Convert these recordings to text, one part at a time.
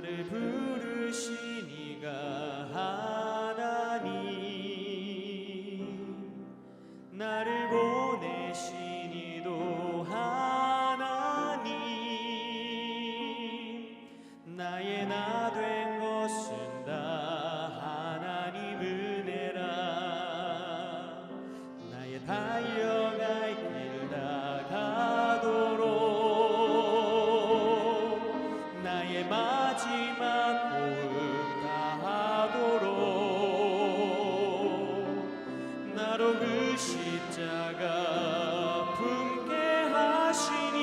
나를 부르신 이가 하나님, 나를 보내신 이도 하나님, 나의 나 된 것은 다 하나님 은혜라. 나의 달려갈 길 다가도록 나의 마지막 호흡 다하도록 나로 그 십자가 품게 하시니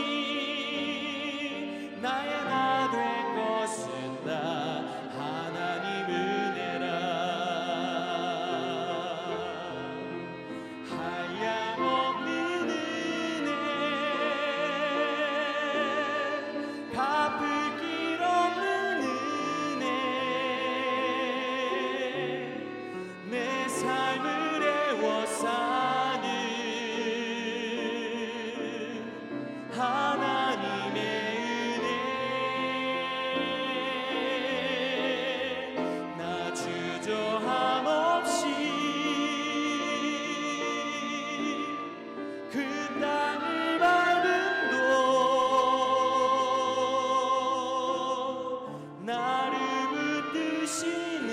나의 나 된 것은 다 하나님 은혜라. 한량없는 은혜 갚을 길 없는 은혜 내 삶을 애워싸는 하나님의 은혜. 나 주저함 없이 그 땅을 밟음도 나를 붙드시는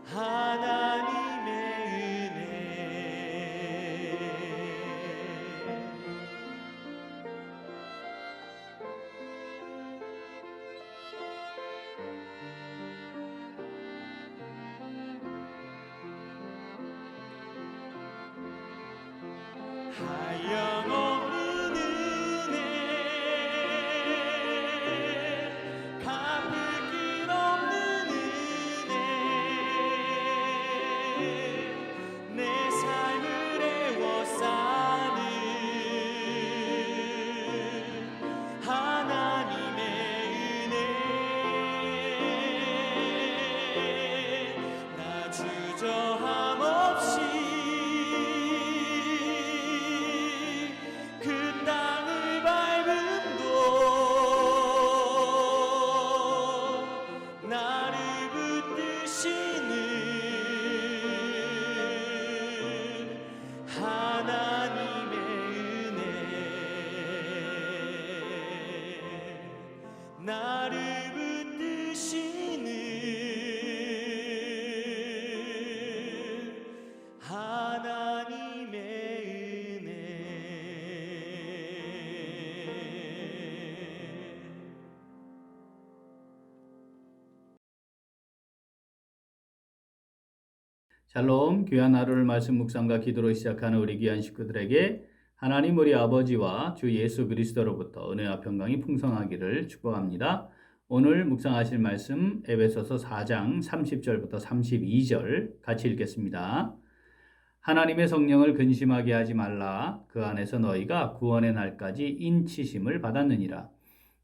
하나님의 은혜. 하염없는 은혜 갚을 길 없는 은혜 내 삶을 애워싸는 하나님의 은혜. 나 주저함 없이 그 땅을 밟음도 나를 붙드시는 하나님의 은혜. 나를 붙드시는 하나님의 은혜. 샬롬, 귀한 하루를 말씀 묵상과 기도로 시작하는 우리 귀한 식구들에게 하나님 우리 아버지와 주 예수 그리스도로부터 은혜와 평강이 풍성하기를 축복합니다. 오늘 묵상하실 말씀 에베소서 4장 30절부터 32절 같이 읽겠습니다. 하나님의 성령을 근심하게 하지 말라. 그 안에서 너희가 구원의 날까지 인치심을 받았느니라.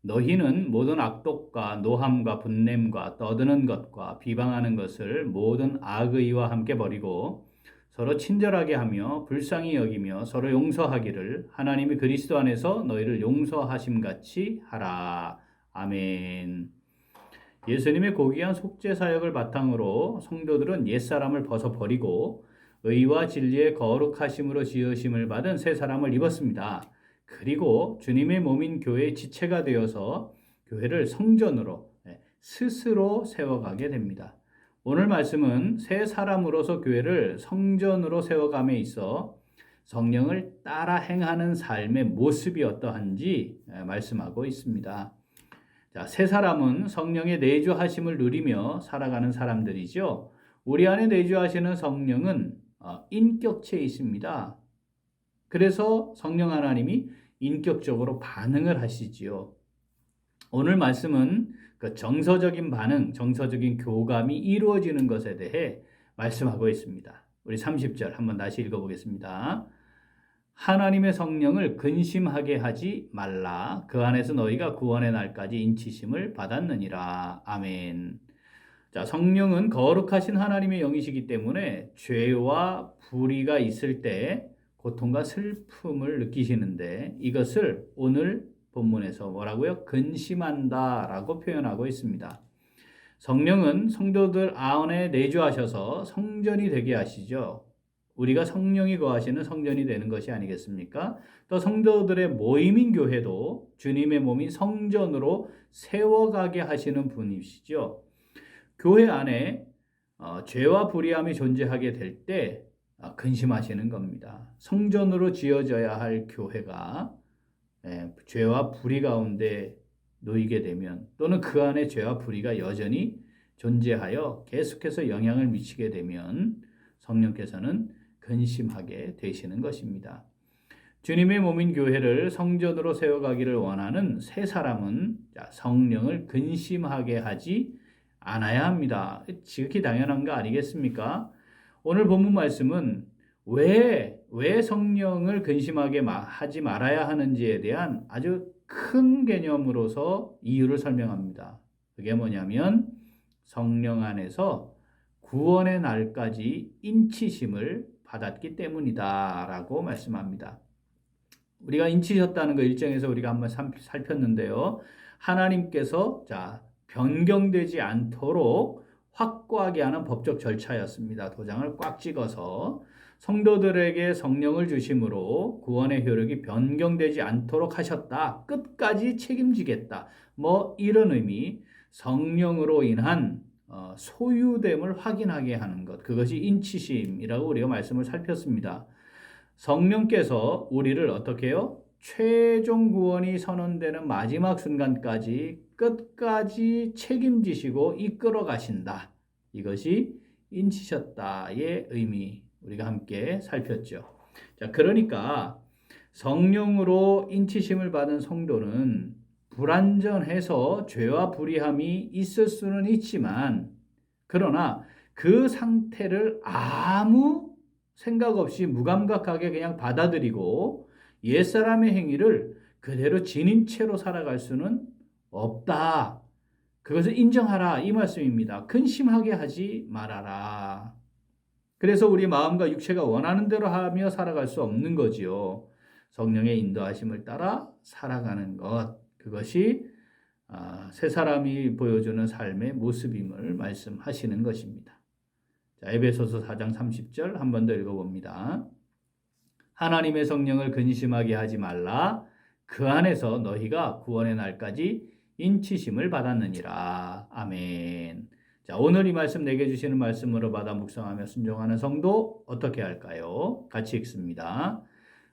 너희는 모든 악독과 노함과 분냄과 떠드는 것과 비방하는 것을 모든 악의와 함께 버리고 서로 친절하게 하며 불쌍히 여기며 서로 용서하기를 하나님이 그리스도 안에서 너희를 용서하심같이 하라. 아멘. 예수님의 고귀한 속죄 사역을 바탕으로 성도들은 옛사람을 벗어버리고 의와 진리의 거룩하심으로 지으심을 받은 새 사람을 입었습니다. 그리고 주님의 몸인 교회의 지체가 되어서 교회를 성전으로 스스로 세워가게 됩니다. 오늘 말씀은 새 사람으로서 교회를 성전으로 세워감에 있어 성령을 따라 행하는 삶의 모습이 어떠한지 말씀하고 있습니다. 자, 새 사람은 성령의 내주하심을 누리며 살아가는 사람들이죠. 우리 안에 내주하시는 성령은 인격체에 있습니다. 그래서 성령 하나님이 인격적으로 반응을 하시지요. 오늘 말씀은 그 정서적인 반응, 정서적인 교감이 이루어지는 것에 대해 말씀하고 있습니다. 우리 30절 한번 다시 읽어보겠습니다. 하나님의 성령을 근심하게 하지 말라. 그 안에서 너희가 구원의 날까지 인치심을 받았느니라. 아멘. 자, 성령은 거룩하신 하나님의 영이시기 때문에 죄와 불의가 있을 때 고통과 슬픔을 느끼시는데 이것을 오늘 본문에서 뭐라고요? 근심한다라고 표현하고 있습니다. 성령은 성도들 안에 내주하셔서 성전이 되게 하시죠. 우리가 성령이 거하시는 성전이 되는 것이 아니겠습니까? 또 성도들의 모임인 교회도 주님의 몸인 성전으로 세워가게 하시는 분이시죠. 교회 안에 죄와 불의함이 존재하게 될 때 근심하시는 겁니다. 성전으로 지어져야 할 교회가 죄와 불의 가운데 놓이게 되면 또는 그 안에 죄와 불의가 여전히 존재하여 계속해서 영향을 미치게 되면 성령께서는 근심하게 되시는 것입니다. 주님의 몸인 교회를 성전으로 세워가기를 원하는 새 사람은 성령을 근심하게 하지 않아야 합니다. 지극히 당연한 거 아니겠습니까? 오늘 본문 말씀은 왜 성령을 근심하게 하지 말아야 하는지에 대한 아주 큰 개념으로서 이유를 설명합니다. 그게 뭐냐면 성령 안에서 구원의 날까지 인치심을 받았기 때문이다 라고 말씀합니다. 우리가 인치셨다는 거 1장에서 우리가 한번 살폈는데요. 하나님께서 변경되지 않도록 확고하게 하는 법적 절차였습니다. 도장을 꽉 찍어서 성도들에게 성령을 주심으로 구원의 효력이 변경되지 않도록 하셨다. 끝까지 책임지겠다. 이런 의미, 성령으로 인한 소유됨을 확인하게 하는 것. 그것이 인치심이라고 우리가 말씀을 살폈습니다. 성령께서 우리를 어떻게 해요? 최종 구원이 선언되는 마지막 순간까지 끝까지 책임지시고 이끌어 가신다. 이것이 인치셨다의 의미 우리가 함께 살폈죠. 그러니까 성령으로 인치심을 받은 성도는 불완전해서 죄와 불의함이 있을 수는 있지만 그러나 그 상태를 아무 생각 없이 무감각하게 그냥 받아들이고 옛사람의 행위를 그대로 지닌 채로 살아갈 수는 없다. 그것을 인정하라 이 말씀입니다. 근심하게 하지 말아라. 그래서 우리 마음과 육체가 원하는 대로 하며 살아갈 수 없는 거지요. 성령의 인도하심을 따라 살아가는 것. 그것이 새 사람이 보여주는 삶의 모습임을 말씀하시는 것입니다. 에베소서 4장 30절 한 번 더 읽어봅니다. 하나님의 성령을 근심하게 하지 말라. 그 안에서 너희가 구원의 날까지 인치심을 받았느니라. 아멘. 오늘 이 말씀 내게 주시는 말씀으로 받아 묵상하며 순종하는 성도 어떻게 할까요? 같이 읽습니다.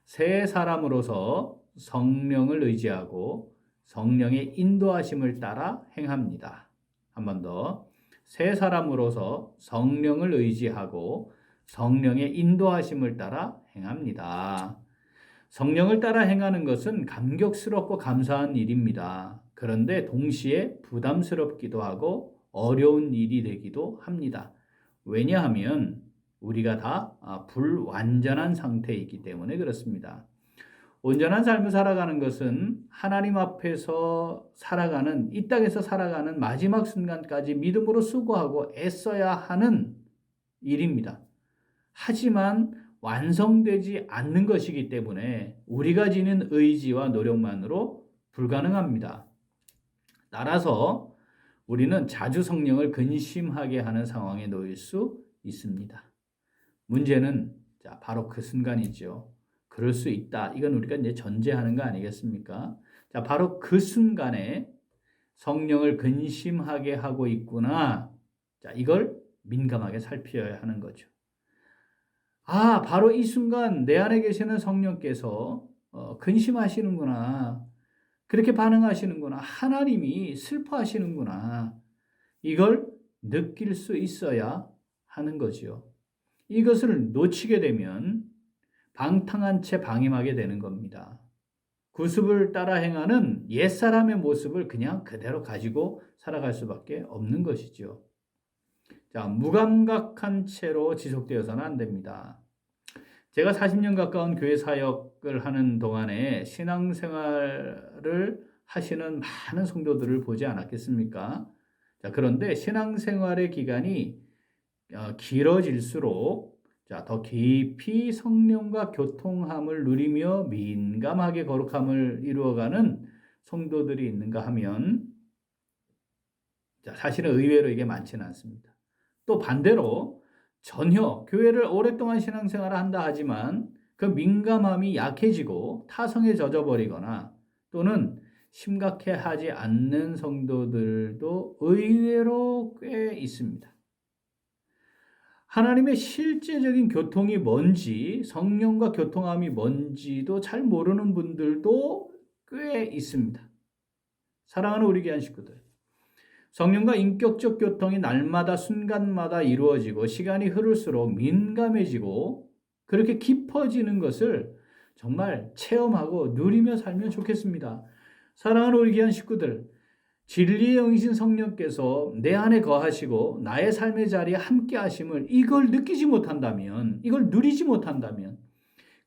새 사람으로서 성령을 의지하고 성령의 인도하심을 따라 행합니다. 한 번 더. 새 사람으로서 성령을 의지하고 성령의 인도하심을 따라 행합니다. 성령을 따라 행하는 것은 감격스럽고 감사한 일입니다. 그런데 동시에 부담스럽기도 하고 어려운 일이 되기도 합니다. 왜냐하면 우리가 다 불완전한 상태이기 때문에 그렇습니다. 온전한 삶을 살아가는 것은 하나님 앞에서 살아가는, 이 땅에서 살아가는 마지막 순간까지 믿음으로 수고하고 애써야 하는 일입니다. 하지만 완성되지 않는 것이기 때문에 우리가 지닌 의지와 노력만으로 불가능합니다. 따라서 우리는 자주 성령을 근심하게 하는 상황에 놓일 수 있습니다. 문제는 바로 그 순간이죠. 그럴 수 있다. 이건 우리가 이제 전제하는 거 아니겠습니까? 바로 그 순간에 성령을 근심하게 하고 있구나. 이걸 민감하게 살펴야 하는 거죠. 바로 이 순간 내 안에 계시는 성령께서 근심하시는구나. 그렇게 반응하시는구나. 하나님이 슬퍼하시는구나. 이걸 느낄 수 있어야 하는 거죠. 이것을 놓치게 되면 방탕한 채 방임하게 되는 겁니다. 구습을 따라 행하는 옛사람의 모습을 그냥 그대로 가지고 살아갈 수밖에 없는 것이죠. 무감각한 채로 지속되어서는 안 됩니다. 제가 40년 가까운 교회 사역을 하는 동안에 신앙생활을 하시는 많은 성도들을 보지 않았겠습니까? 그런데 신앙생활의 기간이 길어질수록 더 깊이 성령과 교통함을 누리며 민감하게 거룩함을 이루어가는 성도들이 있는가 하면 사실은 의외로 이게 많지는 않습니다. 또 반대로 전혀 교회를 오랫동안 신앙생활을 한다 하지만 그 민감함이 약해지고 타성에 젖어버리거나 또는 심각해하지 않는 성도들도 의외로 꽤 있습니다. 하나님의 실제적인 교통이 뭔지, 성령과 교통함이 뭔지도 잘 모르는 분들도 꽤 있습니다. 사랑하는 우리 귀한 식구들, 성령과 인격적 교통이 날마다 순간마다 이루어지고 시간이 흐를수록 민감해지고 그렇게 깊어지는 것을 정말 체험하고 누리며 살면 좋겠습니다. 사랑하는 우리 귀한 식구들, 진리의 영이신 성령께서 내 안에 거하시고 나의 삶의 자리에 함께 하심을 이걸 느끼지 못한다면, 이걸 누리지 못한다면,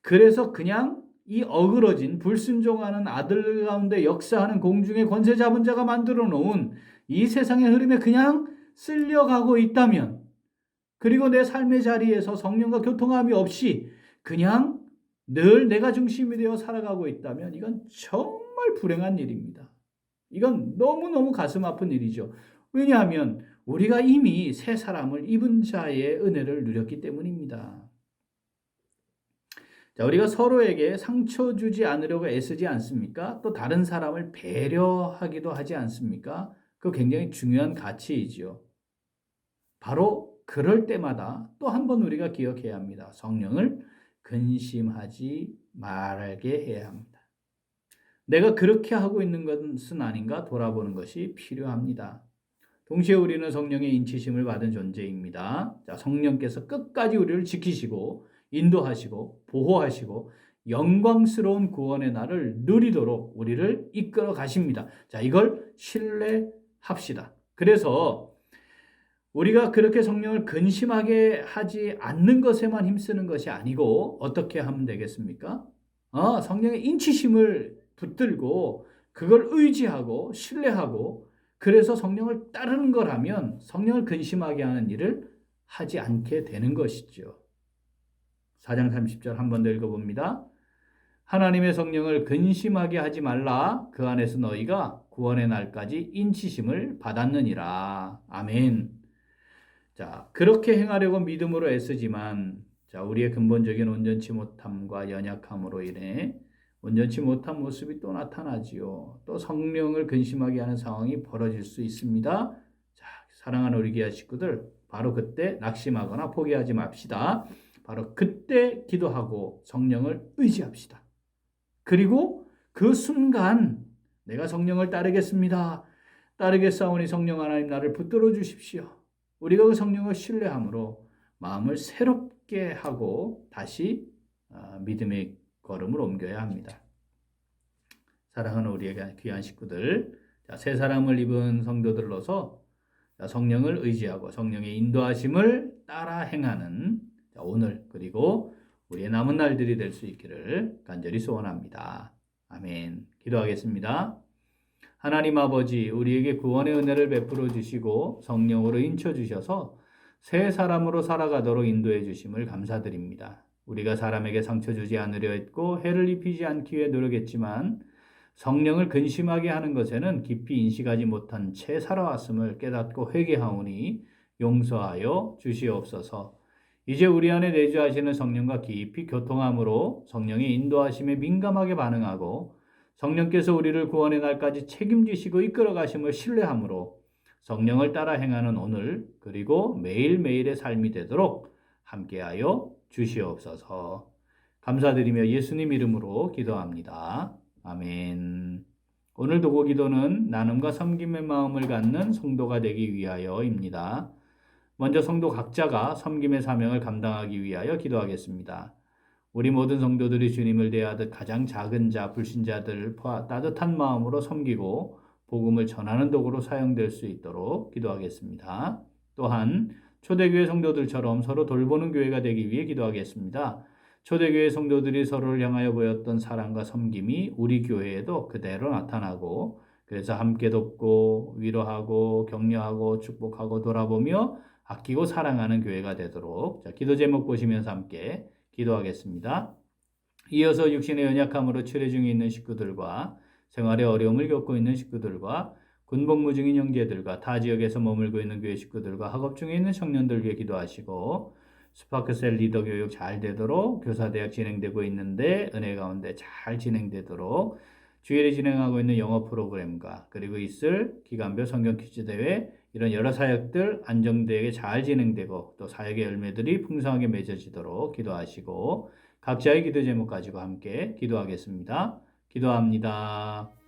그래서 그냥 이 어그러진 불순종하는 아들 가운데 역사하는 공중의 권세 잡은 자가 만들어 놓은 이 세상의 흐름에 그냥 쓸려가고 있다면, 그리고 내 삶의 자리에서 성령과 교통함이 없이 그냥 늘 내가 중심이 되어 살아가고 있다면 이건 정말 불행한 일입니다. 이건 너무너무 가슴 아픈 일이죠. 왜냐하면 우리가 이미 새 사람을 입은 자의 은혜를 누렸기 때문입니다. 자, 우리가 서로에게 상처 주지 않으려고 애쓰지 않습니까? 또 다른 사람을 배려하기도 하지 않습니까? 그거 굉장히 중요한 가치이죠. 바로 그럴 때마다 또 한 번 우리가 기억해야 합니다. 성령을 근심하지 말게 해야 합니다. 내가 그렇게 하고 있는 것은 아닌가 돌아보는 것이 필요합니다. 동시에 우리는 성령의 인치심을 받은 존재입니다. 자, 성령께서 끝까지 우리를 지키시고 인도하시고 보호하시고 영광스러운 구원의 날을 누리도록 우리를 이끌어 가십니다. 자, 이걸 신뢰합시다. 그래서 우리가 그렇게 성령을 근심하게 하지 않는 것에만 힘쓰는 것이 아니고 어떻게 하면 되겠습니까? 성령의 인치심을 붙들고 그걸 의지하고 신뢰하고 그래서 성령을 따르는 거라면 성령을 근심하게 하는 일을 하지 않게 되는 것이죠. 4장 30절 한 번 더 읽어봅니다. 하나님의 성령을 근심하게 하지 말라. 그 안에서 너희가 구원의 날까지 인치심을 받았느니라. 아멘. 자, 그렇게 행하려고 믿음으로 애쓰지만 자, 우리의 근본적인 온전치 못함과 연약함으로 인해 온전치 못한 모습이 또 나타나지요. 또 성령을 근심하게 하는 상황이 벌어질 수 있습니다. 자, 사랑하는 우리 귀한 식구들, 바로 그때 낙심하거나 포기하지 맙시다. 바로 그때 기도하고 성령을 의지합시다. 그리고 그 순간 내가 성령을 따르겠습니다. 따르겠사오니 성령 하나님 나를 붙들어 주십시오. 우리가 그 성령을 신뢰함으로 마음을 새롭게 하고 다시 믿음의 걸음을 옮겨야 합니다. 사랑하는 우리의 귀한 식구들, 자, 새 사람을 입은 성도들로서 성령을 의지하고 성령의 인도하심을 따라 행하는 오늘 그리고 우리의 남은 날들이 될 수 있기를 간절히 소원합니다. 아멘. 기도하겠습니다. 하나님 아버지, 우리에게 구원의 은혜를 베풀어 주시고 성령으로 인쳐 주셔서 새 사람으로 살아가도록 인도해 주심을 감사드립니다. 우리가 사람에게 상처 주지 않으려 했고 해를 입히지 않기 위해 노력했지만 성령을 근심하게 하는 것에는 깊이 인식하지 못한 채 살아왔음을 깨닫고 회개하오니 용서하여 주시옵소서. 이제 우리 안에 내주하시는 성령과 깊이 교통함으로 성령의 인도하심에 민감하게 반응하고 성령께서 우리를 구원의 날까지 책임지시고 이끌어 가심을 신뢰함으로 성령을 따라 행하는 오늘 그리고 매일매일의 삶이 되도록 함께하여 주시옵소서. 감사드리며 예수님 이름으로 기도합니다. 아멘. 오늘 도고 기도는 나눔과 섬김의 마음을 갖는 성도가 되기 위하여입니다. 먼저 성도 각자가 섬김의 사명을 감당하기 위하여 기도하겠습니다. 우리 모든 성도들이 주님을 대하듯 가장 작은 자, 불신자들을 따뜻한 마음으로 섬기고 복음을 전하는 도구로 사용될 수 있도록 기도하겠습니다. 또한 초대교회 성도들처럼 서로 돌보는 교회가 되기 위해 기도하겠습니다. 초대교회 성도들이 서로를 향하여 보였던 사랑과 섬김이 우리 교회에도 그대로 나타나고 그래서 함께 돕고 위로하고 격려하고 축복하고 돌아보며 아끼고 사랑하는 교회가 되도록 기도 제목 보시면서 함께 기도하겠습니다. 이어서 육신의 연약함으로 치료 중에 있는 식구들과 생활에 어려움을 겪고 있는 식구들과 군복무 중인 형제들과 타 지역에서 머물고 있는 교회 식구들과 학업 중에 있는 청년들 위해 기도하시고 스파크셀 리더 교육 잘 되도록 교사대학 진행되고 있는데 은혜 가운데 잘 진행되도록 주일에 진행하고 있는 영어 프로그램과 그리고 있을 기간별 성경 퀴즈 대회 이런 여러 사역들 안정되게 잘 진행되고 또 사역의 열매들이 풍성하게 맺어지도록 기도하시고 각자의 기도 제목 가지고 함께 기도하겠습니다. 기도합니다.